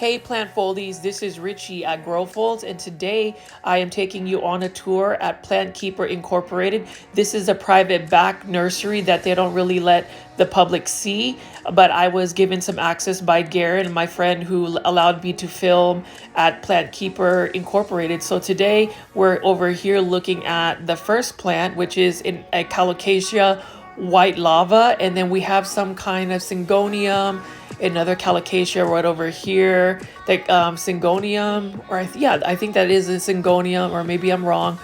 Hey plant foldies, this is Richie at Growfolds, and today I am taking you on a tour at Plant Keeper Incorporated. This is a private back nursery that they don't really let the public see, but I was given some access by Garrett and my friend who allowed me to film at Plant Keeper Incorporated. So today we're over here looking at the first plant, which is in a colocasia white lava, and then we have some kind of syngonium, another colocasia right over here, like syngonium, or I think that is a syngonium, or maybe I'm wrong,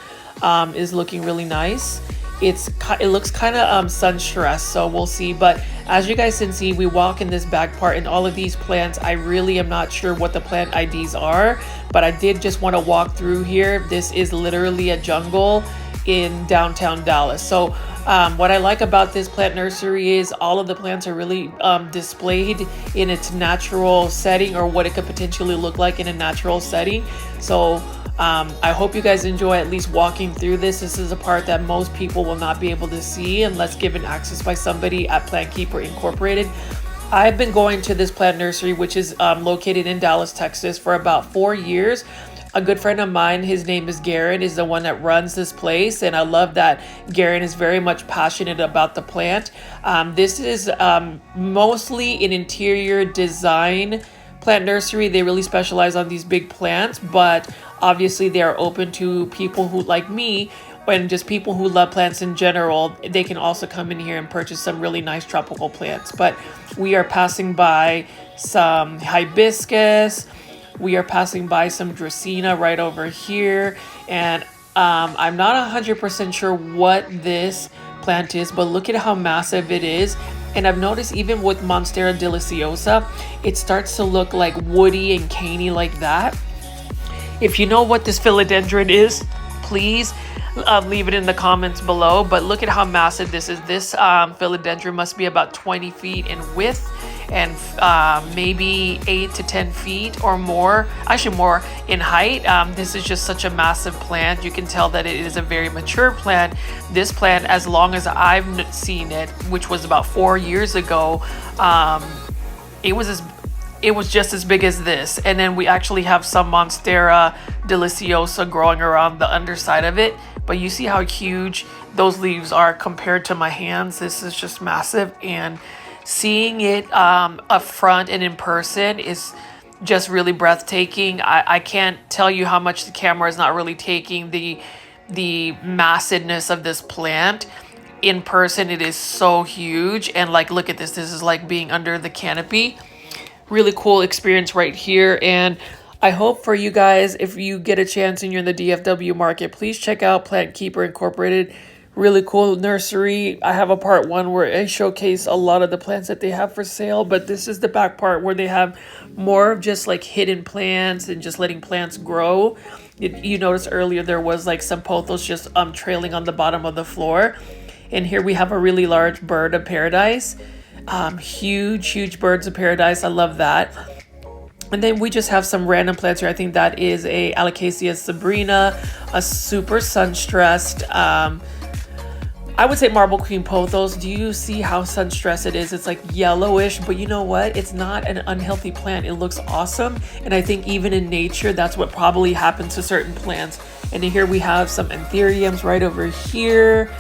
is looking really nice. It looks kind of sun stressed, so we'll see. But as you guys can see, we walk in this back part, and all of these plants, I really am not sure what the plant IDs are, but I did just want to walk through here. This is literally a jungle in downtown Dallas. So what I like about this plant nursery is all of the plants are really displayed in its natural setting, or what it could potentially look like in a natural setting. So I hope you guys enjoy at least walking through this. This is a part that most people will not be able to see unless given access by somebody at Plant Keeper Incorporated. I've been going to this plant nursery, which is located in Dallas, Texas, for about 4 years. A good friend of mine, his name is Garrett, is the one that runs this place, and I love that Garrett is very much passionate about the plant. This is mostly an interior design plant nursery. They really specialize on these big plants, but obviously they are open to people who, like me, and just people who love plants in general. They can also come in here and purchase some really nice tropical plants. But we are passing by some hibiscus. We are passing by some Drina right over here, and I'm not 100% sure what this plant is, but look at how massive it is. And I've noticed even with Monstera deliciosa, it starts to look like woody and caney like that. If you know what this philodendron is, please leave it in the comments below. But look at how massive this is. This philodendron must be about 20 feet in width, and maybe 8 to 10 feet or more, actually more in height. This is just such a massive plant. You can tell that it is a very mature plant. This plant, as long as I've seen it, which was about 4 years ago, it was just as big as this. And then we actually have some Monstera deliciosa growing around the underside of it, but you see how huge those leaves are compared to my hands. This is just massive, and seeing it up front and in person is just really breathtaking. I can't tell you how much the camera is not really taking the massiveness of this plant. In person, it is so huge, and like, look at this. This is like being under the canopy. Really cool experience right here. And I hope for you guys, if you get a chance and you're in the DFW market, please check out Plant Keeper Incorporated. Really cool nursery. I have a part 1 where I showcase a lot of the plants that they have for sale, but this is the back part where they have more of just like hidden plants and just letting plants grow. You noticed earlier there was like some pothos just trailing on the bottom of the floor. And here we have a really large bird of paradise. Huge birds of paradise. I love that. And then we just have some random plants here. I think that is a Alocasia Sabrina, a super sun stressed, I would say marble queen pothos. Do you see how sun stressed it is? It's like yellowish, but you know what? It's not an unhealthy plant. It looks awesome. And I think even in nature, that's what probably happens to certain plants. And then here we have some anthuriums right over here.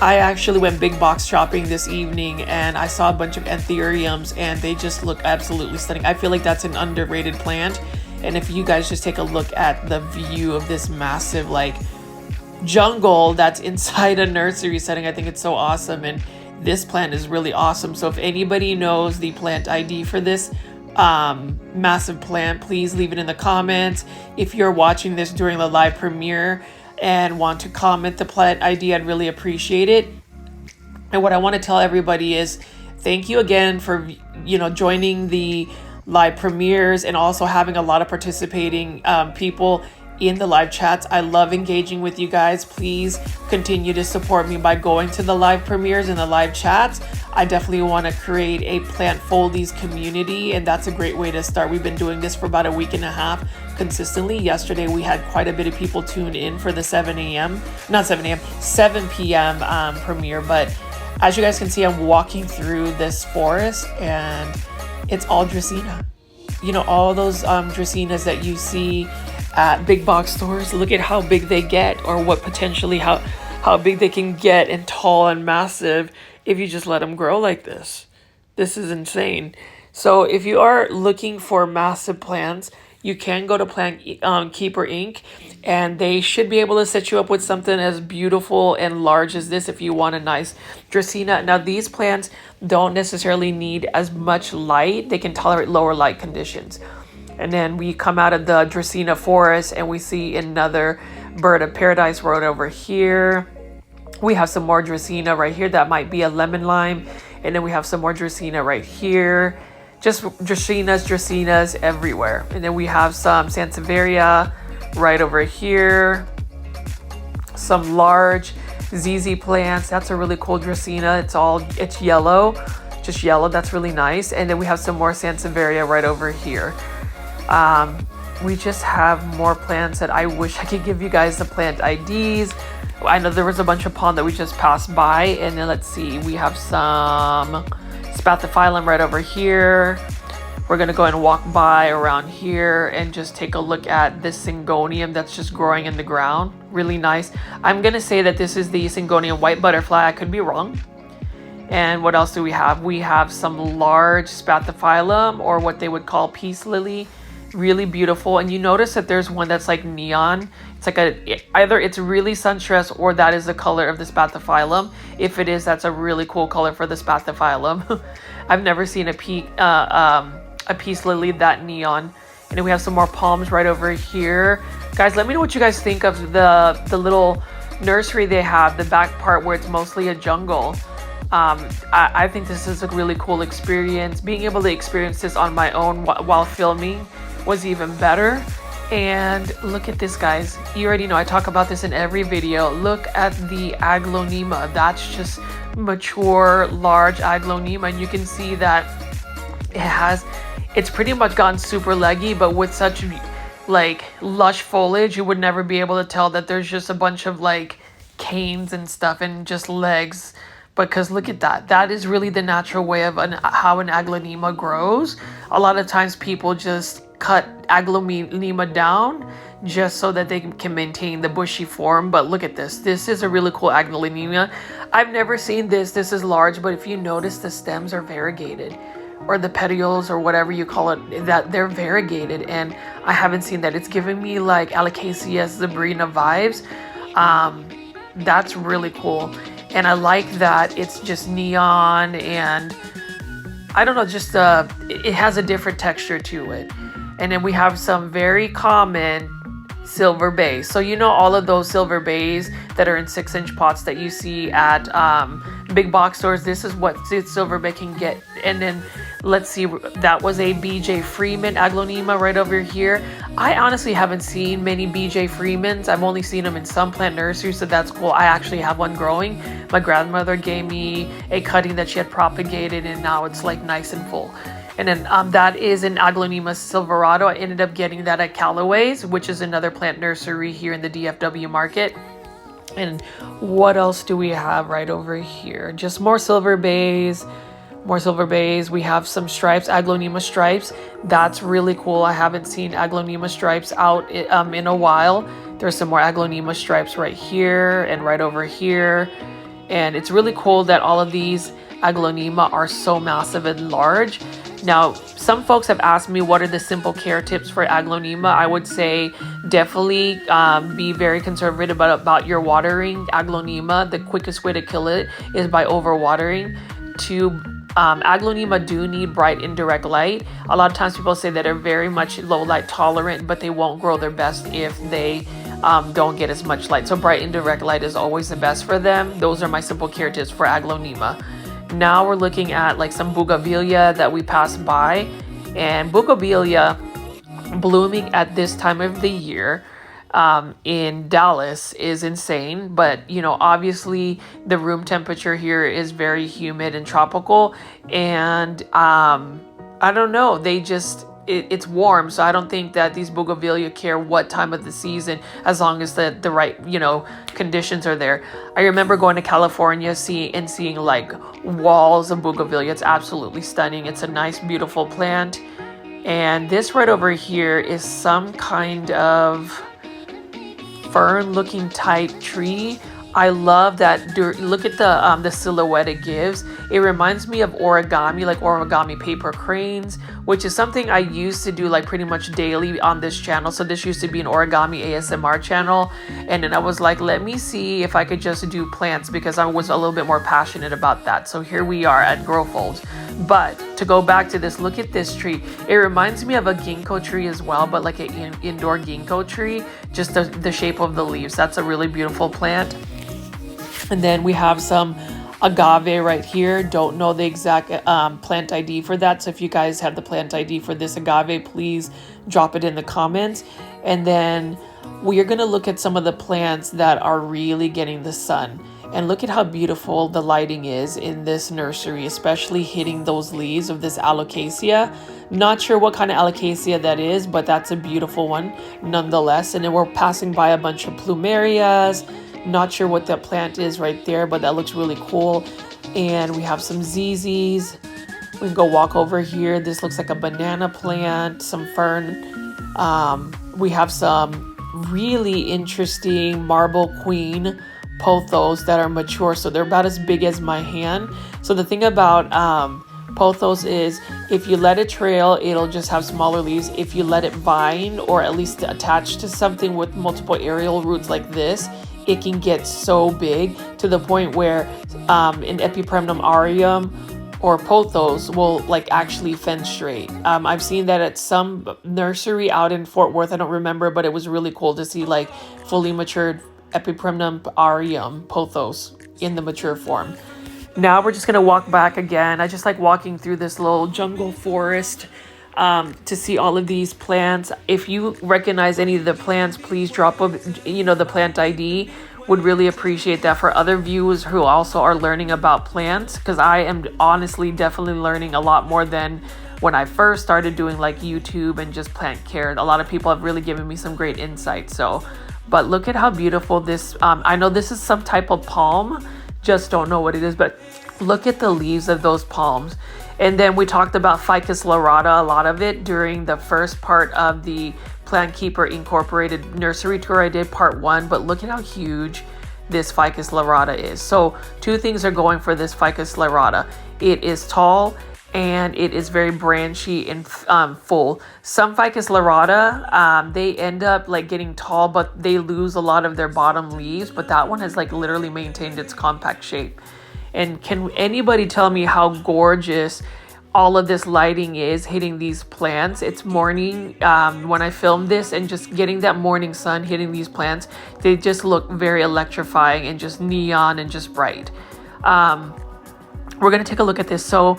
I actually went big box shopping this evening, and I saw a bunch of anthuriums, and they just look absolutely stunning. I feel like that's an underrated plant. And if you guys just take a look at the view of this massive like jungle that's inside a nursery setting, I think it's so awesome. And this plant is really awesome. So if anybody knows the plant ID for this massive plant, please leave it in the comments. If you're watching this during the live premiere and want to comment the plant ID, I'd really appreciate it. And what I want to tell everybody is thank you again for joining the live premieres, and also having a lot of participating people in the live chats. I love engaging with you guys. Please continue to support me by going to the live premieres and the live chats. I definitely want to create a Plant Foldies community, and that's a great way to start. We've been doing this for about a week and a half consistently. Yesterday we had quite a bit of people tune in for the 7 p.m. premiere. But as you guys can see, I'm walking through this forest, and it's all Drina. you know, all those Dracaenas that you see at big box stores, look at how big they get, or what potentially how big they can get and tall and massive if you just let them grow like this. This is insane. So if you are looking for massive plants, you can go to Plant Keeper Inc. and they should be able to set you up with something as beautiful and large as this if you want a nice Dracaena. Now these plants don't necessarily need as much light. They can tolerate lower light conditions. And then we come out of the Dracaena forest and we see another bird of paradise right over here. We have some more Dracaena right here. That might be a lemon lime. And then we have some more Dracaena right here. Just Dracaenas everywhere. And then we have some Sansevieria right over here. Some large ZZ plants. That's a really cool Dracaena. It's yellow, just yellow. That's really nice. And then we have some more Sansevieria right over here. We just have more plants that I wish I could give you guys the plant IDs. I know there was a bunch of pond that we just passed by. And then let's see, we have some Spathiphyllum right over here. We're gonna go and walk by around here and just take a look at this Syngonium that's just growing in the ground. Really nice. I'm gonna say that this is the Syngonium white butterfly. I could be wrong. And what else do we have? We have some large Spathiphyllum, or what they would call peace lily. Really beautiful. And you notice that there's one that's like neon. It's like either it's really sunstressed or that is the color of the Spathiphyllum. If it is, that's a really cool color for the Spathiphyllum. I've never seen a peace lily that neon. And then we have some more palms right over here. Guys, let me know what you guys think of the little nursery they have, the back part where it's mostly a jungle. I think this is a really cool experience. Being able to experience this on my own while filming was even better. And look at this, guys. You already know I talk about this in every video. Look at the Aglaonema. That's just mature, large Aglaonema. And you can see that it's pretty much gotten super leggy, but with such like lush foliage, you would never be able to tell that there's just a bunch of like canes and stuff and just legs. Because look at that. That is really the natural way of how an Aglaonema grows. A lot of times people just cut Aglaonema down just so that they can maintain the bushy form. But look at this. This is a really cool Aglaonema. I've never seen this. This is large, but if you notice, the stems are variegated, or the petioles, or whatever you call it, that they're variegated. And I haven't seen that. It's giving me like Alocasia zebrina vibes. That's really cool. And I like that it's just neon, and I don't know, just it has a different texture to it. And then we have some very common silver bays. So you know all of those silver bays that are in 6-inch pots that you see at big box stores. This is what silver bay can get. And then let's see, that was a BJ Freeman Aglaonema right over here. I honestly haven't seen many BJ Freemans. I've only seen them in some plant nurseries, so that's cool. I actually have one growing. My grandmother gave me a cutting that she had propagated, and now it's like nice and full. And then that is an Aglaonema Silverado. I ended up getting that at Callaway's, which is another plant nursery here in the DFW market. And what else do we have right over here? Just more silver bays. More silver bays. We have some stripes, Aglaonema stripes. That's really cool. I haven't seen Aglaonema stripes out in a while. There's some more Aglaonema stripes right here and right over here. And it's really cool that all of these Aglaonema are so massive and large. Now, some folks have asked me what are the simple care tips for Aglaonema. I would say definitely be very conservative about your watering. Aglaonema, the quickest way to kill it is by overwatering. Aglaonema do need bright indirect light. A lot of times people say that they're very much low light tolerant, but they won't grow their best if they don't get as much light. So bright indirect light is always the best for them. Those are my simple care tips for Aglaonema. Now we're looking at like some Bugilia that we passed by, and Bugilia blooming at this time of the year in Dallas is insane. But you know, obviously the room temperature here is very humid and tropical, and I don't know, it's warm, so I don't think that these Bugilia care what time of the season, as long as the right, you know, conditions are there. I remember going to California seeing like walls of Bugilia. It's absolutely stunning. It's a nice, beautiful plant. And this right over here is some kind of fern looking type tree. I love that. Look at the silhouette it gives. It reminds me of origami, like origami paper cranes, which is something I used to do like pretty much daily on this channel. So this used to be an origami ASMR channel. And then I was like, let me see if I could just do plants, because I was a little bit more passionate about that. So here we are at Grow Folds. But to go back to this, look at this tree. It reminds me of a ginkgo tree as well, but like an indoor ginkgo tree, just the shape of the leaves. That's a really beautiful plant. And then we have some agave right here. Don't know the exact plant ID for that. So if you guys have the plant ID for this agave, please drop it in the comments. And then we are going to look at some of the plants that are really getting the sun. And look at how beautiful the lighting is in this nursery, especially hitting those leaves of this alocasia. Not sure what kind of alocasia that is, but that's a beautiful one nonetheless. And then we're passing by a bunch of plumerias. Not sure what that plant is right there, but that looks really cool. And we have some ZZs. We can go walk over here. This looks like a banana plant, some fern. We have some really interesting marble queen pothos that are mature. So they're about as big as my hand. So the thing about pothos is if you let it trail, it'll just have smaller leaves. If you let it vine or at least attach to something with multiple aerial roots like this, it can get so big to the point where an Epipremnum aureum or pothos will like actually fenestrate. I've seen that at some nursery out in Fort Worth. I don't remember, but it was really cool to see like fully matured Epipremnum aureum pothos in the mature form. Now we're just gonna walk back again. I just like walking through this little jungle forest to see all of these plants. If you recognize any of the plants, please drop the plant ID. Would really appreciate that for other viewers who also are learning about plants, because I am honestly definitely learning a lot more than when I first started doing like YouTube and just plant care. A lot of people have really given me some great insight. So, but look at how beautiful this, I know this is some type of palm, just don't know what it is, but look at the leaves of those palms. And then we talked about Ficus Lara, a lot of it during the first part of the Plant Keeper Incorporated nursery tour. I did part 1, but look at how huge this Ficus Lara is. So 2 things are going for this Ficus Lara. It is tall and it is very branchy and full. Some Ficus Lara, they end up like getting tall, but they lose a lot of their bottom leaves. But that one has like literally maintained its compact shape. And can anybody tell me how gorgeous all of this lighting is hitting these plants? It's morning when I filmed this, and just getting that morning sun hitting these plants, they just look very electrifying and just neon and just bright. We're going to take a look at this. So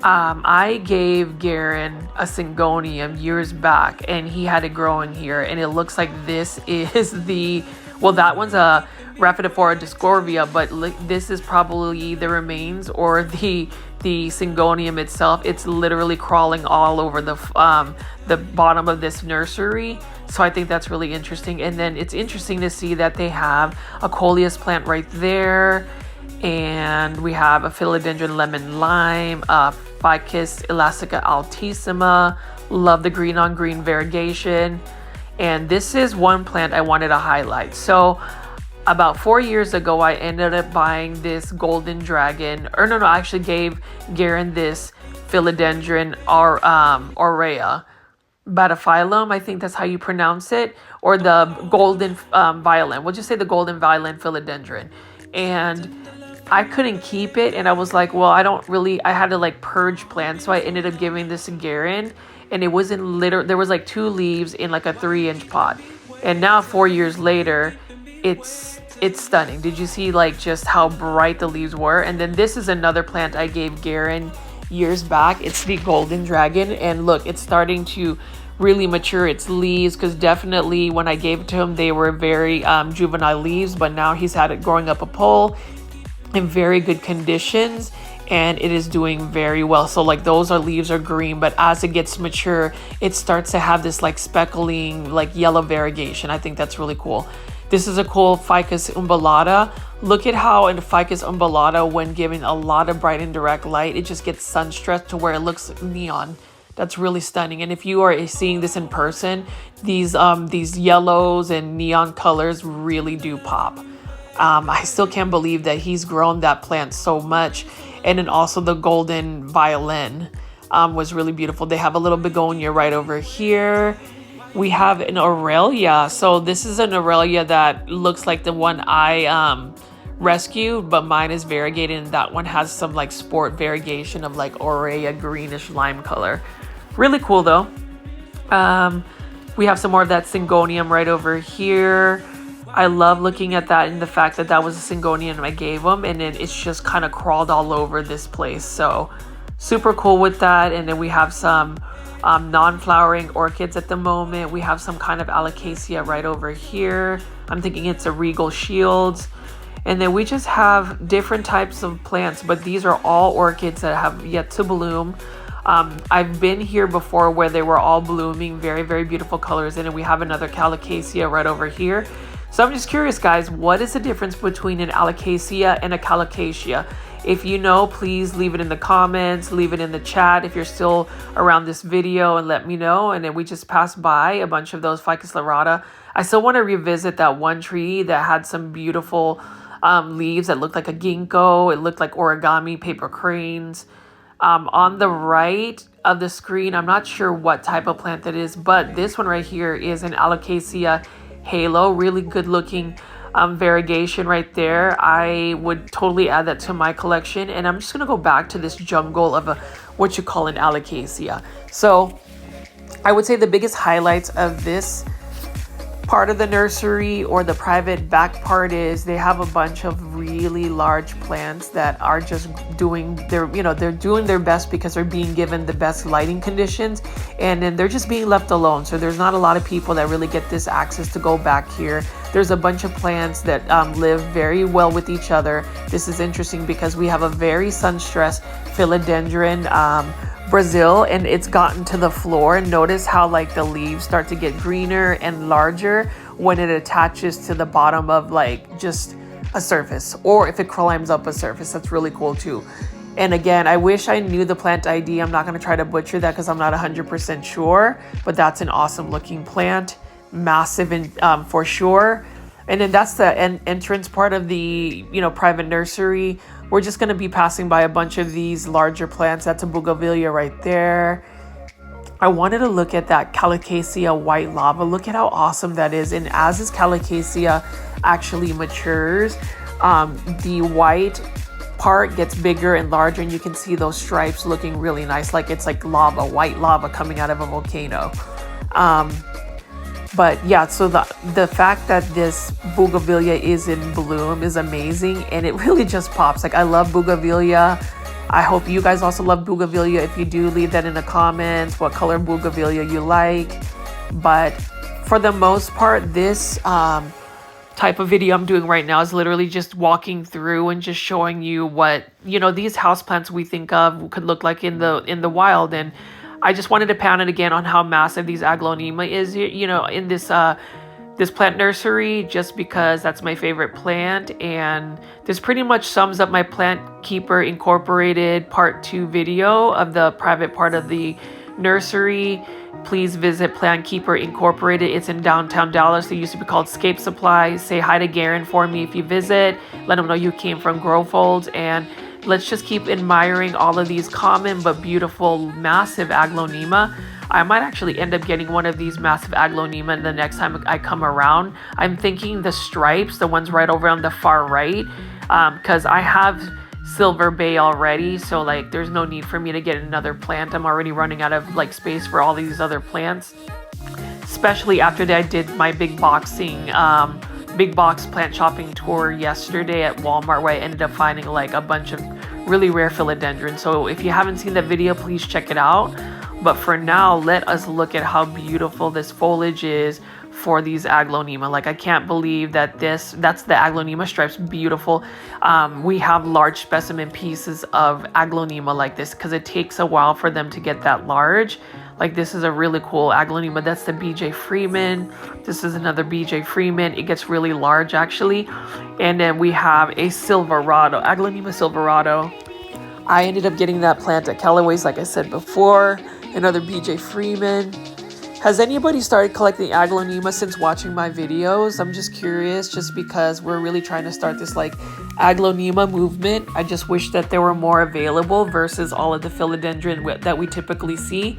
I gave Garen a Syngonium years back, and he had it growing here, and it looks like this is that one's a Rhaphidophora discordia, but this is probably the remains or the Syngonium itself. It's literally crawling all over the bottom of this nursery. So I think that's really interesting. And then it's interesting to see that they have a coleus plant right there. And we have a Philodendron lemon lime, Ficus elastica altissima. Love the green on green variegation. And this is one plant I wanted to highlight. So about 4 years ago, I ended up buying this golden dragon. I actually gave Garen this Philodendron Aurelia. Bataphyllum, I think that's how you pronounce it. Or the golden violin. We'll just say the golden violin Philodendron. And I couldn't keep it. And I was like, well, I had to like purge plants. So I ended up giving this to Garen. And it was there was like 2 leaves in like a 3-inch pot. And now 4 years later, it's stunning. Did you see like just how bright the leaves were? And then this is another plant I gave Garen years back. It's the golden dragon, and look, it's starting to really mature its leaves, because definitely when I gave it to him, they were very juvenile leaves, but now he's had it growing up a pole in very good conditions, and it is doing very well. So like those leaves are green, but as it gets mature, it starts to have this like speckling, like yellow variegation. I think that's really cool. This is a cool Ficus umbellata. Look at how in Ficus umbellata, when given a lot of bright and direct light, it just gets sun stressed to where it looks neon. That's really stunning. And if you are seeing this in person, these yellows and neon colors really do pop. I still can't believe that he's grown that plant so much. And then also the golden violin was really beautiful. They have a little begonia right over here. We have an Aurelia. So this is an Aurelia that looks like the one I rescued, but mine is variegated, and that one has some like sport variegation of like Aurelia greenish lime color. Really cool though. We have some more of that Syngonium right over here. I love looking at that and the fact that that was a Syngonium I gave them, and then it's just kind of crawled all over this place. So super cool with that. And then we have some non-flowering orchids at the moment. We have some kind of Alocasia right over here. I'm thinking it's a Regal Shields. And then we just have different types of plants, but these are all orchids that have yet to bloom. I've been here before where they were all blooming, very, very beautiful colors. And then we have another Calocasia right over here. So I'm just curious, guys, what is the difference between an Alocasia and a Calocasia? If you know, please leave it in the comments, leave it in the chat if you're still around this video, and let me know. And then we just passed by a bunch of those Ficus Lara. I still want to revisit that one tree that had some beautiful leaves that looked like a ginkgo. It looked like origami paper cranes. On the right of the screen, I'm not sure what type of plant that is, but this one right here is an Alocasia halo. Really good looking variegation right there. I would totally add that to my collection. And I'm just going to go back to this jungle of what you call an Alocasia. So I would say the biggest highlights of this part of the nursery, or the private back part, is they have a bunch of really large plants that are just doing their, they're doing their best because they're being given the best lighting conditions, and then they're just being left alone. So there's not a lot of people that really get this access to go back here. There's a bunch of plants that live very well with each other. This is interesting because we have a very sun-stressed Philodendron Brazil, and it's gotten to the floor. And notice how like the leaves start to get greener and larger when it attaches to the bottom of like just a surface, or if it climbs up a surface. That's really cool too. And again, I wish I knew the plant ID. I'm not going to try to butcher that because I'm not 100% sure, but that's an awesome looking plant, massive and for sure. And then that's the entrance part of the private nursery. We're just going to be passing by a bunch of these larger plants. That's a Bugilia right there. I wanted to look at that Calocasia white lava. Look at how awesome that is. And as this Calocasia actually matures, the white part gets bigger and larger, and you can see those stripes looking really nice, like it's like lava, white lava coming out of a volcano. But yeah, so the fact that this Bugilia is in bloom is amazing, and it really just pops. Like, I love Bugilia. I hope you guys also love Bugilia. If you do, leave that in the comments, what color Bugilia you like. But for the most part, this type of video I'm doing right now is literally just walking through and just showing you what these houseplants we think of could look like in the wild. And I just wanted to pound it again on how massive these Aglaonema is, in this plant nursery, just because that's my favorite plant. And this pretty much sums up my Plant Keeper Incorporated Part 2 video of the private part of the nursery. Please visit Plant Keeper Incorporated. It's in downtown Dallas. They used to be called Scape Supply. Say hi to Garen for me if you visit. Let him know you came from Grow Folds, and let's just keep admiring all of these common but beautiful massive Aglaonema. I might actually end up getting one of these massive Aglaonema the next time I come around. I'm thinking the stripes, the ones right over on the far right, because I have Silver Bay already, so like there's no need for me to get another plant. I'm already running out of like space for all these other plants, especially after I did my big box plant shopping tour yesterday at Walmart, where I ended up finding like a bunch of really rare philodendrons. So if you haven't seen the video, please check it out. But for now, let us look at how beautiful this foliage is for these Aglaonema. Like, I can't believe that that's the Aglaonema stripes. Beautiful. We have large specimen pieces of Aglaonema like this because it takes a while for them to get that large. Like, this is a really cool Aglaonema. That's the BJ Freeman. This is another BJ Freeman. It gets really large actually. And then we have a Silverado, Aglaonema Silverado. I ended up getting that plant at Callaway's, like I said before. Another BJ Freeman. Has anybody started collecting Aglaonema since watching my videos? I'm just curious, just because we're really trying to start this like Aglaonema movement. I just wish that there were more available versus all of the philodendron that we typically see.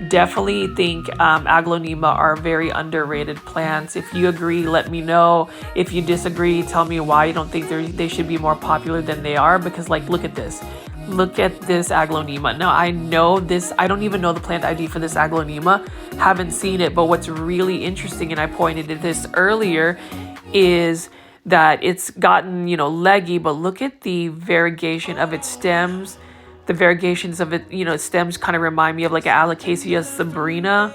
Definitely think Aglaonema are very underrated plants. If you agree, let me know. If you disagree, tell me why you don't think they should be more popular than they are, because like, look at this. Look at this Aglaonema. Now I know this, I don't even know the plant ID for this Aglaonema, haven't seen it, but what's really interesting, and I pointed at this earlier, is that it's gotten, leggy, but look at the variegation of its stems. The variegations of it, its stems kind of remind me of like an Alocasia sabrina.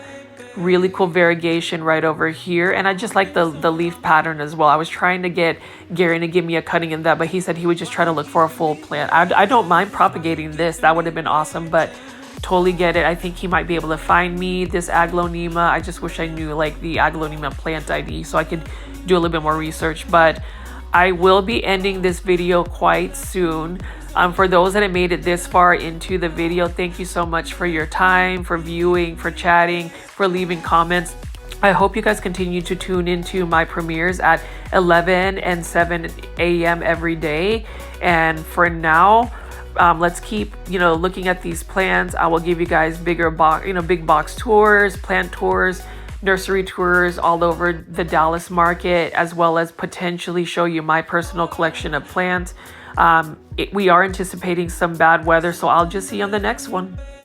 Really cool variegation right over here, and I just like the leaf pattern as well. I was trying to get Gary to give me a cutting in that, but he said he would just try to look for a full plant. I don't mind propagating this, that would have been awesome, but totally get it. I think he might be able to find me this Aglaonema. I just wish I knew like the Aglaonema plant ID so I could do a little bit more research, but I will be ending this video quite soon. For those that have made it this far into the video, thank you so much for your time, for viewing, for chatting, for leaving comments. I hope you guys continue to tune into my premieres at 11 and 7 a.m. every day. And for now, let's keep, looking at these plants. I will give you guys big box tours, plant tours, nursery tours all over the Dallas market, as well as potentially show you my personal collection of plants. We are anticipating some bad weather, so I'll just see you on the next one.